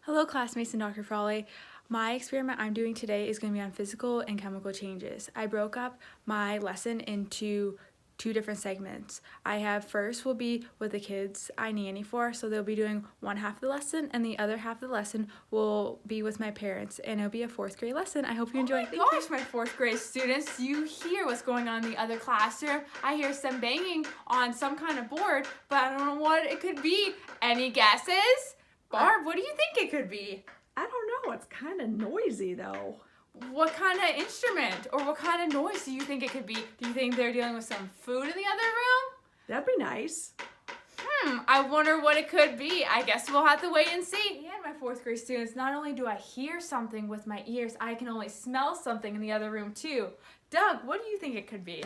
Hello classmates and Dr. Frawley. My experiment I'm doing today is going to be on physical and chemical changes. I broke up my lesson into two different segments. I have first will be with the kids I nanny for, so they'll be doing one half of the lesson, and the other half of the lesson will be with my parents, and it'll be a 4th grade lesson. I hope you enjoy. Oh my gosh, my 4th grade students, you hear what's going on in the other classroom. I hear some banging on some kind of board, but I don't know what it could be. Any guesses? Barb, what do you think it could be? I don't know. It's kind of noisy, though. What kind of instrument or what kind of noise do you think it could be? Do you think they're dealing with some food in the other room? That'd be nice. I wonder what it could be. I guess we'll have to wait and see. And my 4th grade students, not only do I hear something with my ears, I can only smell something in the other room too. Doug, what do you think it could be?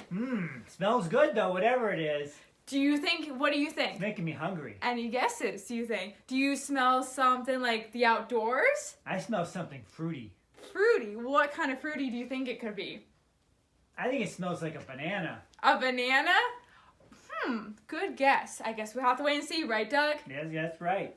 Smells good though, whatever it is. What do you think? It's making me hungry. Any guesses, do you think? Do you smell something like the outdoors? I smell something fruity. Fruity? What kind of fruity do you think it could be? I think it smells like a banana. A banana? Good guess. I guess we'll have to wait and see, right, Doug? Yes, that's right.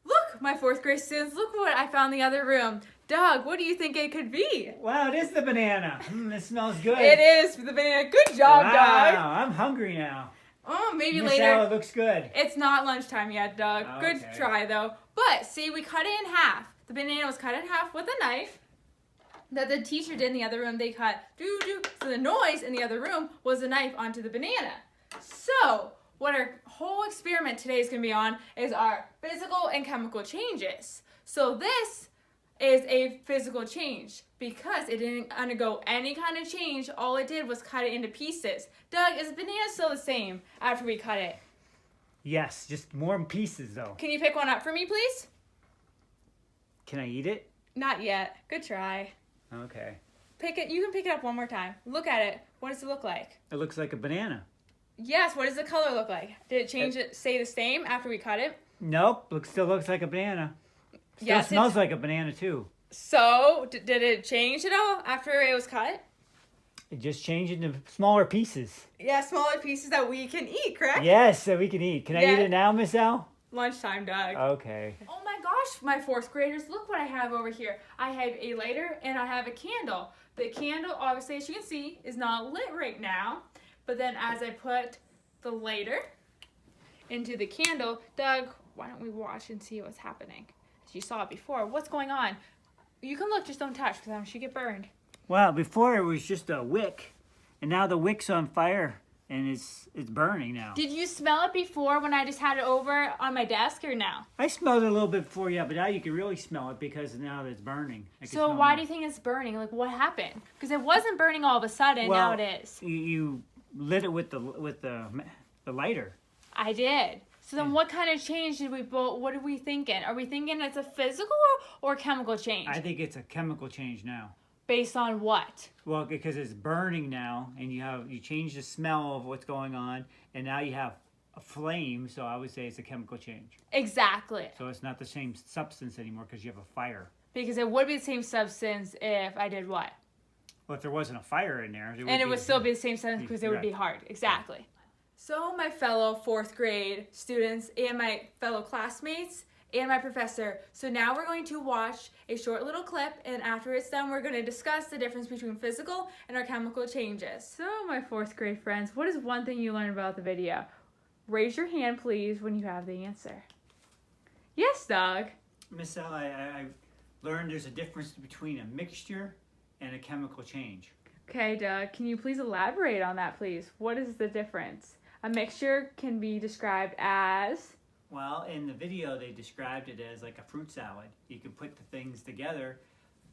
Look, my 4th grade students, look what I found in the other room. Doug, what do you think it could be? Wow, it is the banana. It smells good. It is the banana. Good job, Doug. Wow, I'm hungry now. Oh, maybe This later. salad looks good. It's not lunchtime yet, Doug. Okay. Good try, though. But, see, we cut it in half. The banana was cut in half with a knife that the teacher did in the other room. They cut doo-doo. So the noise in the other room was a knife onto the banana. So, what our whole experiment today is going to be on is our physical and chemical changes. So this is a physical change because it didn't undergo any kind of change. All it did was cut it into pieces. Doug, is the banana still the same after we cut it? Yes, just more pieces though. Can you pick one up for me, please? Can I eat it? Not yet. Good try. Okay. Pick it. You can pick it up one more time. Look at it. What does it look like? It looks like a banana. Yes, what does the color look like? Did it change it, stay the same after we cut it? Nope, still looks like a banana. Still Yes, smells like a banana too. So, did it change at all after it was cut? It just changed into smaller pieces. Yeah, smaller pieces that we can eat, correct? Yes, so we can eat. Can I eat it now, Miss Al? Lunchtime, Doug. Okay. Oh my gosh, my 4th graders, look what I have over here. I have a lighter and I have a candle. The candle, obviously, as you can see, is not lit right now. But then as I put the lighter into the candle, Doug, why don't we watch and see what's happening? As you saw it before, what's going on? You can look, just don't touch because I don't want you to get burned. Well, before it was just a wick, and now the wick's on fire, and it's burning now. Did you smell it before when I just had it over on my desk or now? I smelled it a little bit before, yeah, but now you can really smell it because now that it's burning. So why do you think it's burning? Like, what happened? Because it wasn't burning all of a sudden, now it is. You lit it with the lighter. I did. So then what kind of change did what are we thinking? Are we thinking it's a physical or chemical change? I think it's a chemical change now. Based on what? Well, because it's burning now, and you change the smell of what's going on, and now you have a flame, so I would say it's a chemical change. Exactly. So it's not the same substance anymore because you have a fire. Because it would be the same substance if I did what? Well, if there wasn't a fire in there, it would still be the same substance because it would be hard. Exactly. So my fellow 4th grade students and my fellow classmates and my professor. So now we're going to watch a short little clip, and after it's done, we're going to discuss the difference between physical and our chemical changes. So my 4th grade friends, what is one thing you learned about the video? Raise your hand, please, when you have the answer. Yes, Doug. Miss Al, I learned there's a difference between a mixture and a chemical change. Okay, Doug, can you please elaborate on that, please? What is the difference? A mixture can be described as... Well, in the video, they described it as like a fruit salad. You can put the things together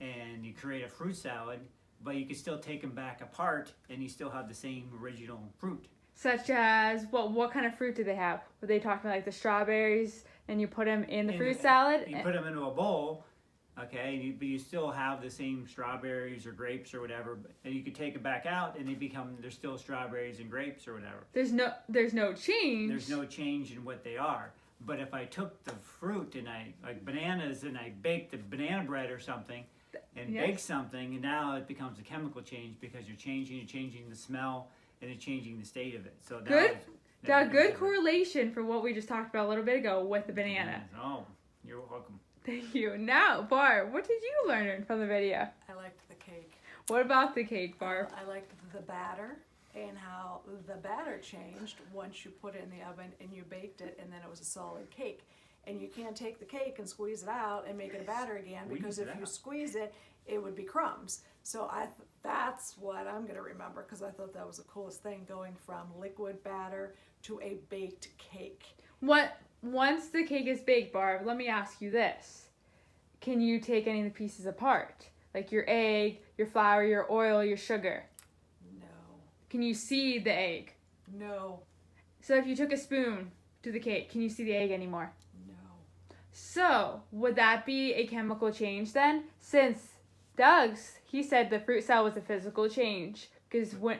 and you create a fruit salad, but you can still take them back apart and you still have the same original fruit. Such as, what kind of fruit do they have? Were they talking about like the strawberries and you put them in the fruit salad? You put them into a bowl, okay, but you still have the same strawberries or grapes or whatever, and you could take it back out and they're still strawberries and grapes or whatever. There's no change. There's no change in what they are. But if I took the fruit and like bananas, and I baked the banana bread or something and baked something, and now it becomes a chemical change because you're changing the smell and you're changing the state of it. So good correlation for what we just talked about a little bit ago with the banana. Oh, you're welcome. Thank you. Now, Barb, what did you learn from the video? I liked the cake. What about the cake, Barb? I liked the batter and how the batter changed once you put it in the oven and you baked it, and then it was a solid cake. And you can't take the cake and squeeze it out and make it a batter again, because if you squeeze it, it would be crumbs. So that's what I'm going to remember, because I thought that was the coolest thing, going from liquid batter to a baked cake. Once the cake is baked, Barb, let me ask you this. Can you take any of the pieces apart? Like your egg, your flour, your oil, your sugar? No. Can you see the egg? No. So if you took a spoon to the cake, can you see the egg anymore? No. So would that be a chemical change then? Since Doug's, he said the fruit salad was a physical change, because when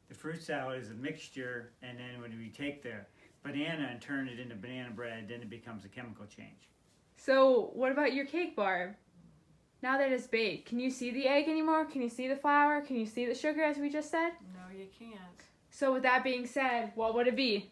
The fruit salad is a mixture, and then when we take the banana and turn it into banana bread, then it becomes a chemical change. So what about your cake, Barb? Now that it's baked, can you see the egg anymore? Can you see the flour? Can you see the sugar, as we just said? No, you can't. So with that being said, what would it be?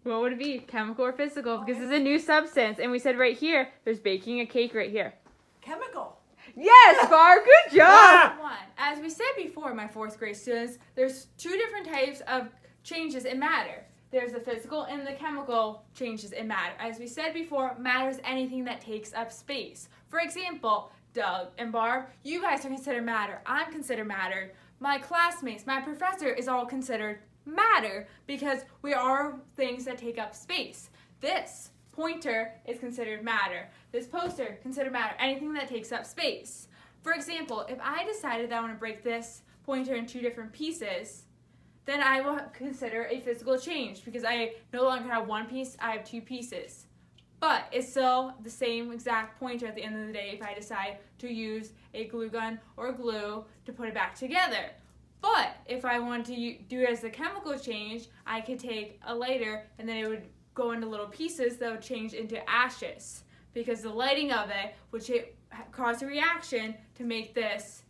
What would it be? Chemical or physical? Because it's a new substance. And we said right here, there's baking a cake right here. Chemical. Yes, Barb, good job! One, as we said before, my fourth grade students, there's two different types of changes in matter. There's the physical and the chemical changes in matter. As we said before, matter is anything that takes up space. For example, Doug and Barb, you guys are considered matter. I'm considered matter. My classmates, my professor is all considered matter, because we are things that take up space. This pointer is considered matter. This poster considered matter. Anything that takes up space. For example, if I decided that I want to break this pointer in two different pieces, then I will consider a physical change, because I no longer have one piece, I have two pieces. But it's still the same exact pointer at the end of the day if I decide to use a glue gun or glue to put it back together. But if I want to do it as a chemical change, I could take a lighter and then it would go into little pieces that would change into ashes, because the lighting of it would cause a reaction to make this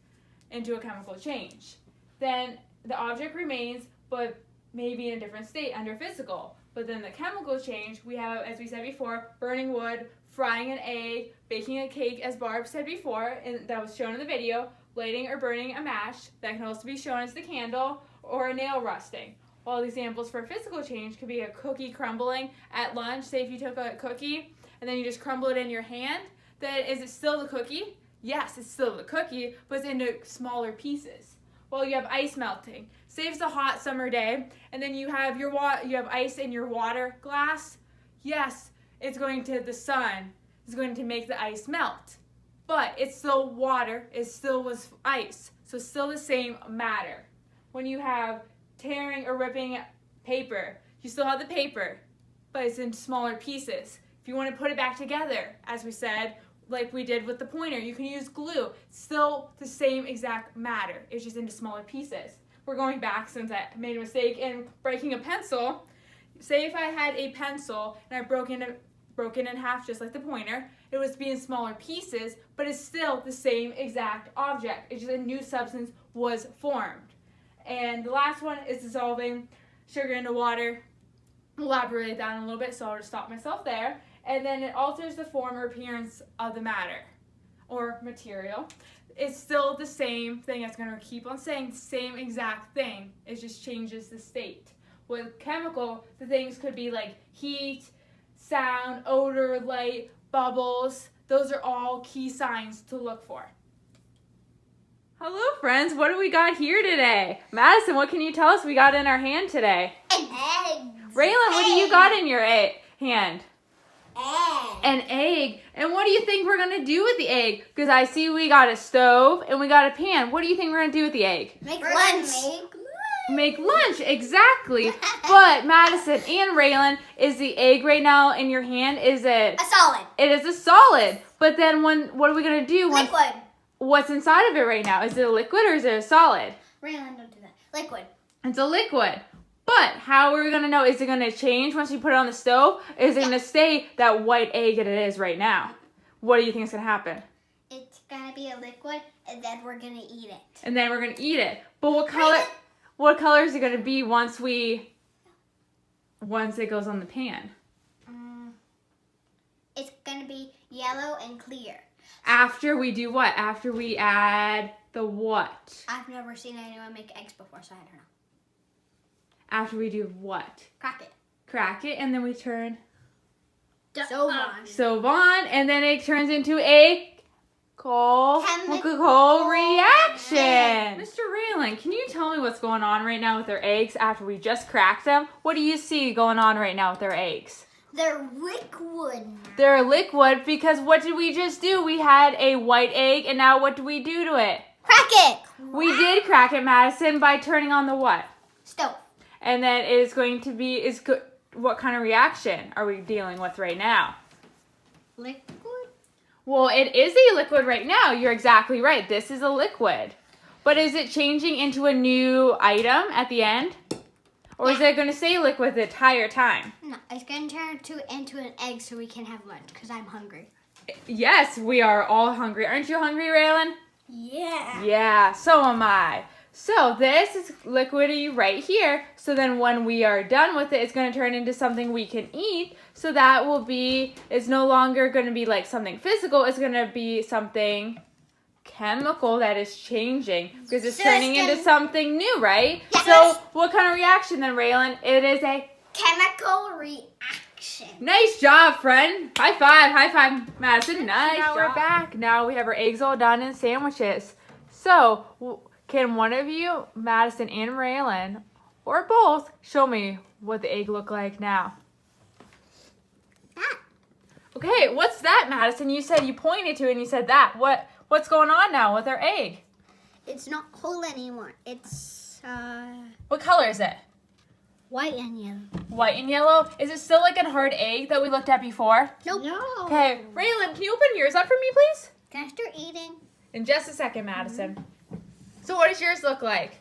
into a chemical change. Then the object remains, but maybe in a different state under physical. But then the chemical change, we have, as we said before, burning wood, frying an egg, baking a cake, as Barb said before, and that was shown in the video, lighting or burning a match, that can also be shown as the candle, or a nail rusting. All the examples for physical change could be a cookie crumbling at lunch. Say if you took a cookie and then you just crumble it in your hand, then is it still the cookie? Yes, it's still the cookie, but it's into smaller pieces. Well, you have ice melting. Say it's a hot summer day, and then you have you have ice in your water glass. Yes, the sun is going to make the ice melt, but it's still water. It still was ice, so still the same matter. When you have tearing or ripping paper, you still have the paper, but it's in smaller pieces. If you want to put it back together, as we said, like we did with the pointer, you can use glue. Still the same exact matter. It's just into smaller pieces. We're going back since I made a mistake in breaking a pencil. Say if I had a pencil and I broke it in half just like the pointer, it would be in smaller pieces, but it's still the same exact object. It's just a new substance was formed. And the last one is dissolving sugar into water. Elaborate that a little bit, so I'll just stop myself there. And then it alters the form or appearance of the matter or material. It's still the same thing. It's going to keep on saying the same exact thing. It just changes the state. With chemical, the things could be like heat, sound, odor, light, bubbles. Those are all key signs to look for. Hello, friends. What do we got here today? Madison, what can you tell us we got in our hand today? Eggs. Raylan, what do you got in your hand? Egg. An egg. And what do you think we're going to do with the egg? Because I see we got a stove and we got a pan. What do you think we're going to do with the egg? Make lunch. Make lunch, exactly. But Madison and Raylan, is the egg right now in your hand, is it? A solid. It is a solid. But then what are we going to do? Liquid. What's inside of it right now? Is it a liquid or is it a solid? Raylan, don't do that. Liquid. It's a liquid. But how are we going to know? Is it going to change once you put it on the stove? Or is it going to stay that white egg that it is right now? What do you think is going to happen? It's gonna be a liquid, and then we're gonna eat it. And then we're going to eat it. But what color is it going to be once it goes on the pan? yellow, and clear. After we do what? After we add the what? I've never seen anyone make eggs before, so I don't know. After we do what? Crack it. Crack it, and then we turn Sovon. Sovon, and then it turns into a chemical reaction. Mr. Raylan, can you tell me what's going on right now with our eggs after we just cracked them? What do you see going on right now with our eggs? They're liquid. They're liquid because what did we just do? We had a white egg, and now what do we do to it? Crack it. We did crack it, Madison, by turning on the what? Stove. And then it is going to be, what kind of reaction are we dealing with right now? Liquid. Well, it is a liquid right now. You're exactly right. This is a liquid. But is it changing into a new item at the end? Or is it going to stay liquid the entire time? No, it's going to turn into an egg so we can have lunch because I'm hungry. Yes, we are all hungry. Aren't you hungry, Raylan? Yeah. Yeah, so am I. So this is liquidy right here. So then when we are done with it, it's going to turn into something we can eat. So that will be, it's no longer going to be like something physical. It's going to be something chemical that is changing because it's turning into something new, right? Yes. So what kind of reaction then, Raylan? It is a Chemical reaction. nice job, friend. High five, Madison. Nice job. Now we're back. Now we have our eggs all done in sandwiches. So can one of you, Madison and Raylan, or both, show me what the egg look like now? Okay, what's that, Madison? You said you pointed to it and you said that. What's going on now with our egg? It's not whole anymore. It's What color is it? white and yellow. White and yellow? Is it still like a hard egg that we looked at before? Nope. No. Okay, Raylan, can you open yours up for me, please? Can I start eating? In just a second, Madison. So what does yours look like?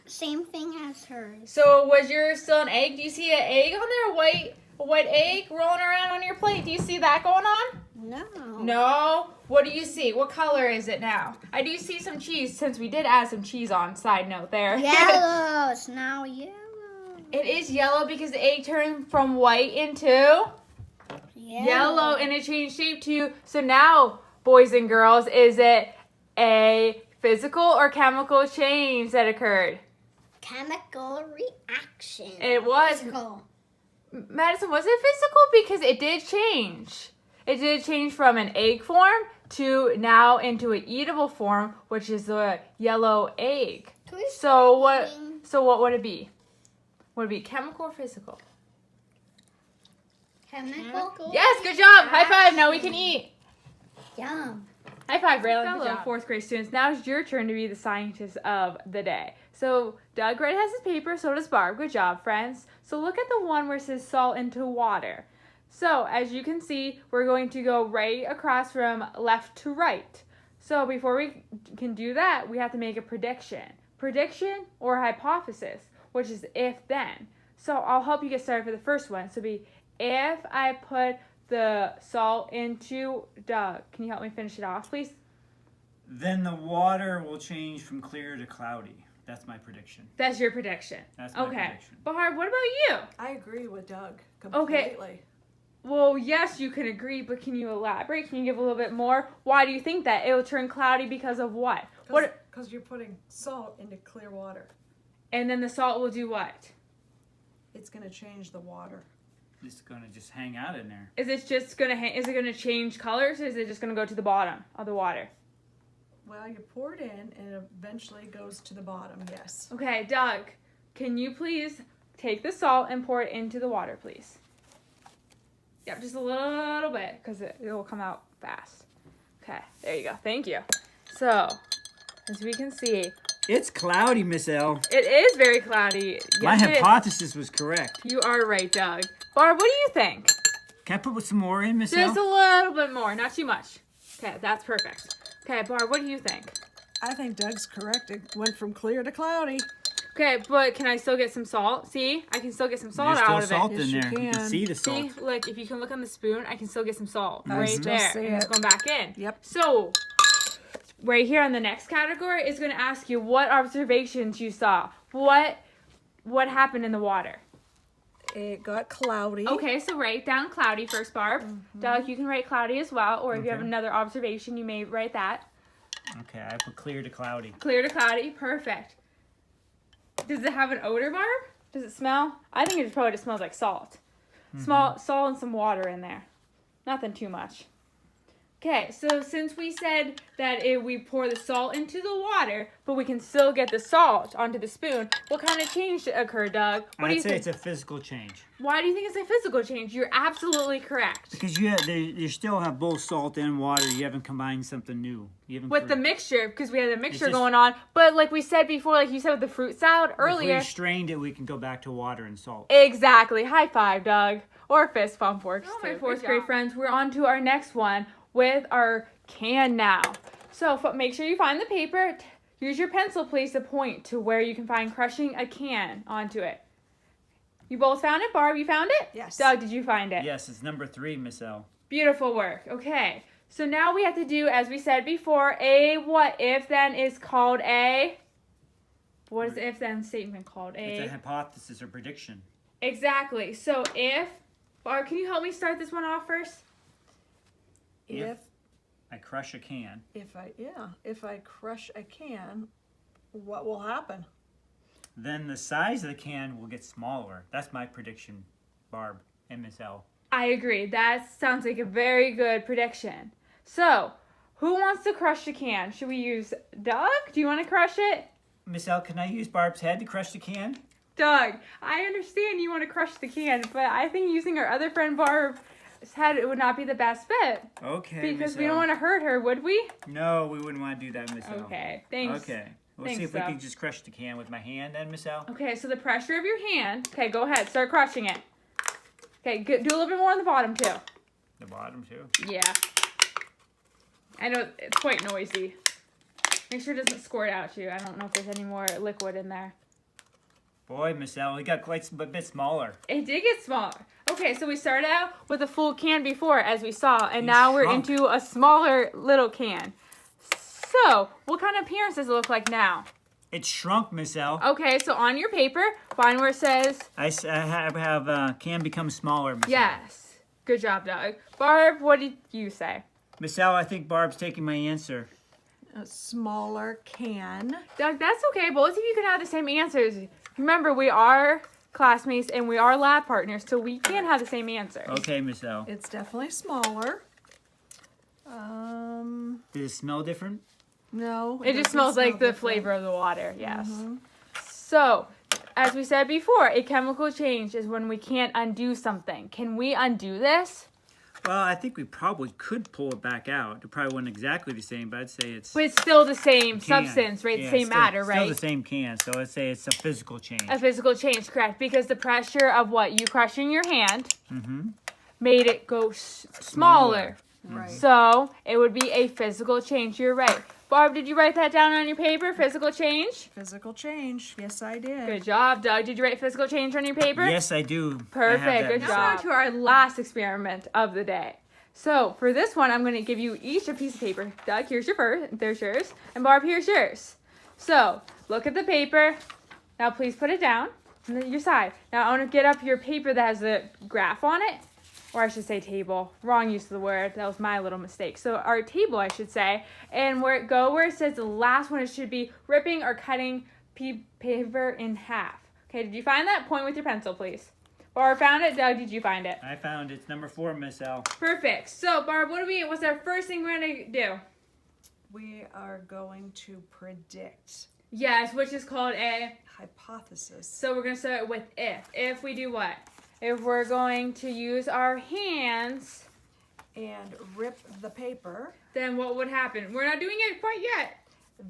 Same thing as hers. So was yours still an egg? Do you see an egg on there? A white egg rolling around on your plate? Do you see that going on? No. No. What do you see? What color is it now? I do see some cheese since we did add some cheese on. Side note there. Yellow. It's now yellow. It is yellow because the egg turned from white into yellow and it changed shape to. So now, boys and girls, is it a physical or chemical change that occurred? Chemical reaction. It was. Physical. Madison, was it physical? Because it did change. It did change from an egg form to now into an eatable form, which is the yellow egg. So what would it be? Would it be chemical or physical? Chemical. Yes, good job. High five. Now we can eat. Yum. High five, Raylan. Hello, fourth grade students. Now it's your turn to be the scientist of the day. So Doug Wright has his paper, so does Barb. Good job, friends. So look at the one where it says salt into water. So as you can see, we're going to go right across from left to right. So before we can do that, we have to make a prediction. Prediction or hypothesis, which is if then. So I'll help you get started for the first one. So be if I put the salt into Doug. Can you help me finish it off, please? Then the water will change from clear to cloudy. That's my prediction. That's your prediction. That's my prediction. Bahar, what about you? I agree with Doug Okay. completely. Well, yes, you can agree, but can you elaborate? Can you give a little bit more? Why do you think that? It will turn cloudy because of what? Because you're putting salt into clear water. And then the salt will do what? It's going to change the water. It's gonna just hang out in there. Is it just gonna is it gonna change colors, or is it just gonna go to the bottom of the water? Well, you pour it in and it eventually goes to the bottom, yes. Okay, Doug, can you please take the salt and pour it into the water, please? Yep, just a little bit, because it will come out fast. Okay, there you go. Thank you. So, as we can see, It's cloudy, Miss L. it is very cloudy. My Yes, it is. hypothesis was correct. You are right, Doug. Barb, what do you think? Can I put some more in, Miss Just a L? little bit more, not too much. Okay, that's perfect. Okay, Barb, what do you think? I think Doug's correct. It went from clear to cloudy. Okay, but can I still get some salt? See, I can still get some salt There's still out of salt it. Yes, in you there. You can can. see the salt. See, look, if you can look on the spoon, I can still get some salt I right still there. see And it's it. going back in. Yep. So, right here on the next category is going to ask you what observations you saw. What happened in the water? It got cloudy. Okay, so write down cloudy first, Barb. Doug, you can write cloudy as well, or if you have Okay. another observation, you may write that. Okay, I put clear to cloudy. Clear to cloudy, perfect. Does it have an odor, Barb? Does it smell? I think it probably just smells like salt. Salt and some water in there. Nothing too much. Okay, so since we said that we pour the salt into the water, but we can still get the salt onto the spoon, what kind of change occurred, Doug? What do I'd you say think? it's a physical change. Why do you think it's a physical change? You're absolutely correct. Because you still have both salt and water. You haven't combined something new. You haven't With the mixture, because we had a mixture just- going on. But like we said before, like you said with the fruit salad earlier. If we strained it, we can go back to water and salt. Exactly. High five, Doug. Or fist bump works Oh, too. good Fourth job. grade friends, we're on to our next one with our can now. So make sure you find the paper. Use your pencil, please, to point to where you can find crushing a can onto it. You both found it? Barb, you found it? Yes. Doug, did you find it? Yes, it's number 3, Miss L. Beautiful work. Okay. So now we have to do, as we said before, a what if then is called a... What is the if then statement called? It's a hypothesis or prediction. Exactly. So if... Barb, can you help me start this one off first? If I crush a can. if I crush a can, what will happen? Then the size of the can will get smaller. That's my prediction, Barb and Miss L. I agree. That sounds like a very good prediction. So, who wants to crush the can? Should we use Doug? Do you want to crush it? Miss L, can I use Barb's head to crush the can? Doug, I understand you want to crush the can, but I think using our other friend Barb's head, it would not be the best fit. Okay, Because Miss we don't L. want to hurt her, would we? No, we wouldn't want to do that, Miss L. Okay, thanks. Okay. We'll Thanks, see if we Al. can just crush the can with my hand then, Miss L. Okay, so the pressure of your hand. Okay, go ahead. Start crushing it. Okay, do a little bit more on the bottom, too. The bottom, too. Yeah. I know it's quite noisy. Make sure it doesn't squirt out you. I don't know if there's any more liquid in there. Boy, Miss L, we got quite a bit smaller. It did get smaller. Okay, so we started out with a full can before, as we saw, and You now we're shrunk. into a smaller little can. So, what kind of appearance does it look like now? It shrunk, Miss L. Okay, so on your paper, find where it says I have can become smaller, Miss L. yes. Good job, Doug. Barb, what did you say? Miss L, I think Barb's taking my answer. A smaller can. Doug, that's okay. Both of you can have the same answers. Remember, we are classmates and we are lab partners, so we can have the same answers. Okay, Miss L. It's definitely smaller. Does it smell different? No. It just doesn't smells like smell the different. flavor of the water, yes. So, as we said before, a chemical change is when we can't undo something. Can we undo this? Well, I think we probably could pull it back out. It probably wasn't exactly the same, but I'd say it's But it's still the same can. substance, right? Yeah, The same still, matter, right? Still the same can, so I'd say it's a physical change. A physical change, correct? Because the pressure of what you crushing your hand made it go smaller. Right. So it would be a physical change. You're right. Barb, did you write that down on your paper? Physical change? Physical change. Yes, I did. Good job, Doug. Did you write physical change on your paper? Yes, I do. I have Perfect. that, Good Miss job. L. To our last experiment of the day. So for this one, I'm going to give you each a piece of paper. Doug, here's your first. There's yours. And Barb, here's yours. So look at the paper. Now please put it down on your side. Now I want to get up your paper that has the graph on it. Or I should say table. Wrong use of the word. That was my little mistake. So our table, I should say. And where it says the last one, it should be ripping or cutting paper in half. Okay, did you find that? Point with your pencil, please. Barb found it. Doug, did you find it? I found it's number 4, Miss L. Perfect. So, Barb, what's our first thing we're going to do? We are going to predict. Yes, which is called a... Hypothesis. So we're going to start with if. If we do what? If we're going to use our hands, And rip the paper, then what would happen? We're not doing it quite yet.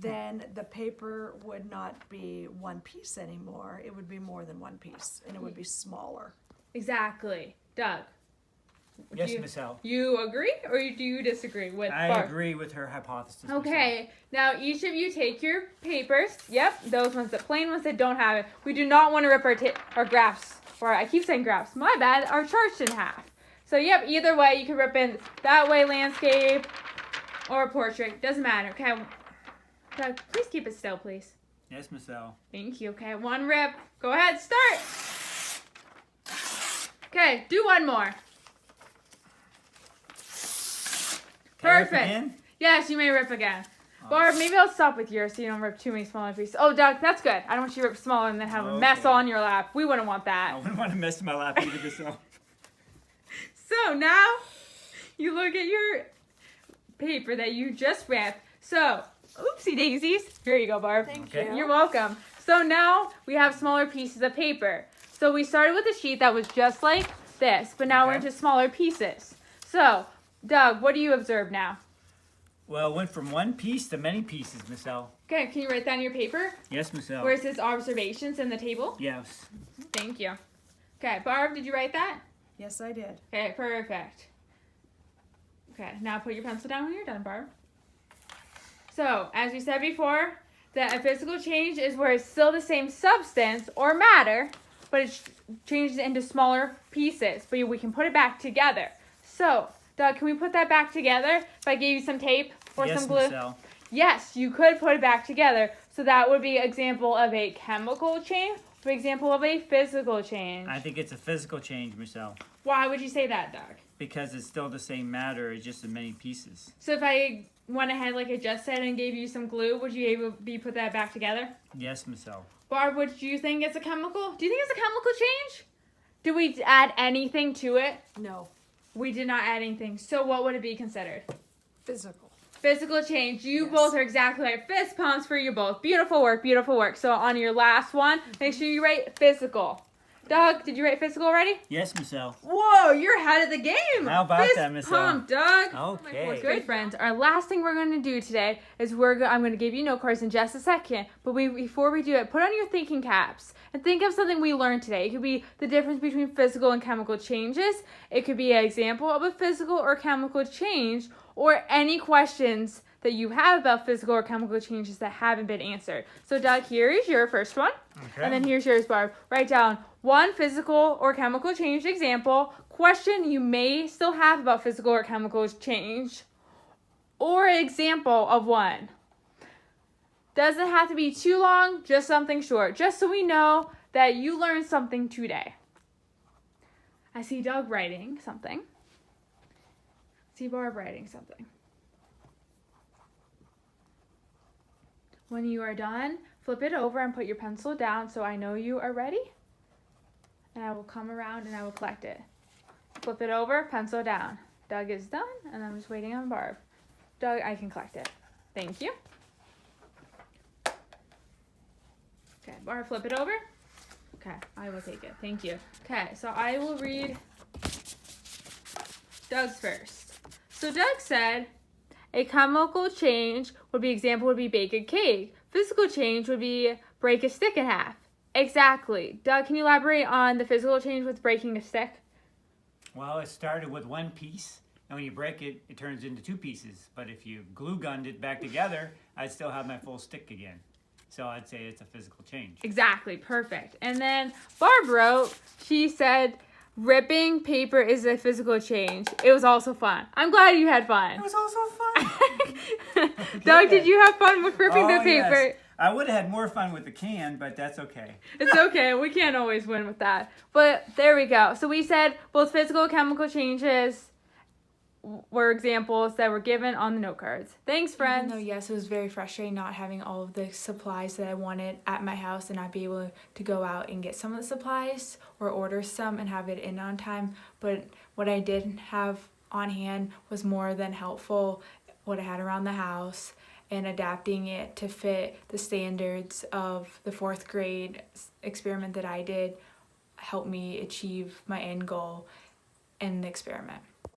then the paper would not be one piece anymore. It would be more than one piece, and it would be smaller. Exactly. Doug. Yes, you, Miss L. You agree or do you disagree with I Barb? agree with her hypothesis. Miss L. Okay, now each of you take your papers. Yep, those ones, the plain ones that don't have it. We do not want to rip our graphs, or I keep saying graphs, my bad, our charts in half. So yep, either way, you can rip in that way landscape or portrait. Doesn't matter, okay? Doug, please keep it still, please. Yes, Miss L. Thank you, okay? One rip. Go ahead, start. Okay, do one more. Can I rip Perfect. again? Yes, you may rip again. Barb, maybe I'll stop with yours so you don't rip too many smaller pieces. Oh, Doug, that's good. I don't want you to rip smaller and then have a mess Okay. all on your lap. We wouldn't want I that. wouldn't want to mess my lap either, so. So now you look at your paper that you just ripped. So, oopsie daisies. Here you go, Barb. Thank Okay. you. You're welcome. So now we have smaller pieces of paper. So we started with a sheet that was just like this, but now we're Okay. into smaller pieces. So, Doug, what do you observe now? Well, it went from one piece to many pieces, Miss L. Okay, can you write down your paper? Yes, Miss L. Where it says observations in the table? Yes. Thank you. Okay, Barb, did you write that? Yes, I did. Okay, perfect. Okay, now put your pencil down when you're done, Barb. So, as we said before, that a physical change is where it's still the same substance or matter, but it changes into smaller pieces, but we can put it back together. So, Doug, can we put that back together if I gave you some tape or Yes, some glue? Miss L. Yes, you could put it back together. So that would be an example of a chemical change, or example of a physical change. I think it's a physical change, Miss L. Why would you say that, Doug? Because it's still the same matter, it's just in many pieces. So if I went ahead like I just said and gave you some glue, would you able to put that back together? Yes, Miss L. Barb, would you think it's a chemical? Do you think it's a chemical change? Did we add anything to it? No, We did not add anything. So what would it be considered? physical. Physical change. You Yes. both are exactly right. Fist pumps for you both. Beautiful work, beautiful work. So on your last one, make sure you write physical. Doug, did you write physical already? Yes, Miss L. Whoa, you're ahead of the game. How about Fist that, Miss pump, Doug. Okay. Good friends. Our last thing we're going to do today is I'm going to give you note cards in just a second. But before we do it, put on your thinking caps and think of something we learned today. It could be the difference between physical and chemical changes. It could be an example of a physical or chemical change, or any questions that you have about physical or chemical changes that haven't been answered. So Doug, here is your first one. Okay. And then here's yours, Barb. Write down one physical or chemical change example, question you may still have about physical or chemical change, or example of one. Doesn't have to be too long, just something short, just so we know that you learned something today. I see Doug writing something. I see Barb writing something. When you are done, flip it over and put your pencil down so I know you are ready. And I will come around and I will collect it. Flip it over, pencil down. Doug is done, and I'm just waiting on Barb. Doug, I can collect it. Thank you. Okay, Barb, flip it over. Okay, I will take it. Thank you. Okay, so I will read Doug's first. So Doug said, a chemical change would be bake a cake. Physical change would be break a stick in half. Exactly. Doug, can you elaborate on the physical change with breaking a stick? Well, it started with one piece, and when you break it, it turns into two pieces. But if you glue gunned it back together, I'd still have my full stick again. So I'd say it's a physical change. Exactly. Perfect. And then Barb wrote, she said, ripping paper is a physical change. It was also fun. I'm glad you had fun. It was also fun. Doug, did you have fun with ripping the Oh, paper? yes. I would have had more fun with the can, but that's okay. It's okay. We can't always win with that. But there we go. So we said both physical and chemical changes were examples that were given on the note cards. Thanks, friends. Even though, yes, it was very frustrating not having all of the supplies that I wanted at my house and not be able to go out and get some of the supplies or order some and have it in on time. But what I did have on hand was more than helpful, what I had around the house, and adapting it to fit the standards of the 4th grade experiment that I did helped me achieve my end goal in the experiment.